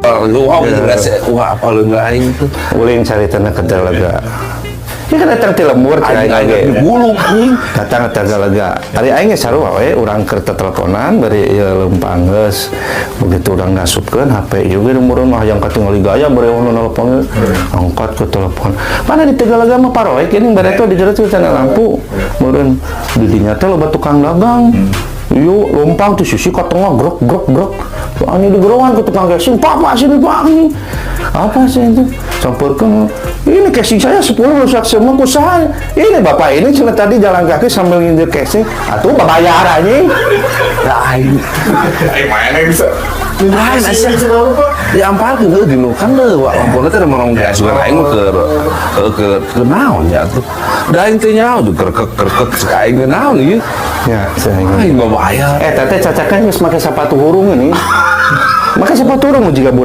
Wah, wah apa lu nggak aing tuh? Uling cari tanah ke Talaga. Ya kan datang ti lembur cai lagi. Bulu aing. Datang ke Talaga. Ari aing ge sarua we urang keur teteleponan bari ieu leumpang geus. Begitu urang nasupkeun HP ieu ge umurun mah hayang katingali gaya bari ono nelpon angkat ke telepon. Mana di Tegalaga mah paroe geuning bari eta di jero cenah lampu. Meureun di dinya teh loba tukang dagang. Yuk lompang tuh sisi ke tengah grok grok grok. Ani di gerongan ke tukang casing, papa sini pak ini. Apa sih itu? Sampurkan ini casing saya 10 rusak semua kusaha. Ini bapak ini cuma tadi jalan kaki sambil nginjek casing. Atuh bayar aja. Aing mana bisa? Lain aja. Diampalkeun heuh dinukan deh. Wah lampuna teh merong gas we aing ke naon ya tuh. Da aing teh nyaho kerkek cek aing naon ieu. Ya, saya Aing mah bayar. teteh cacakan geus make sepatu hurung ini. Make sepatu hurung jika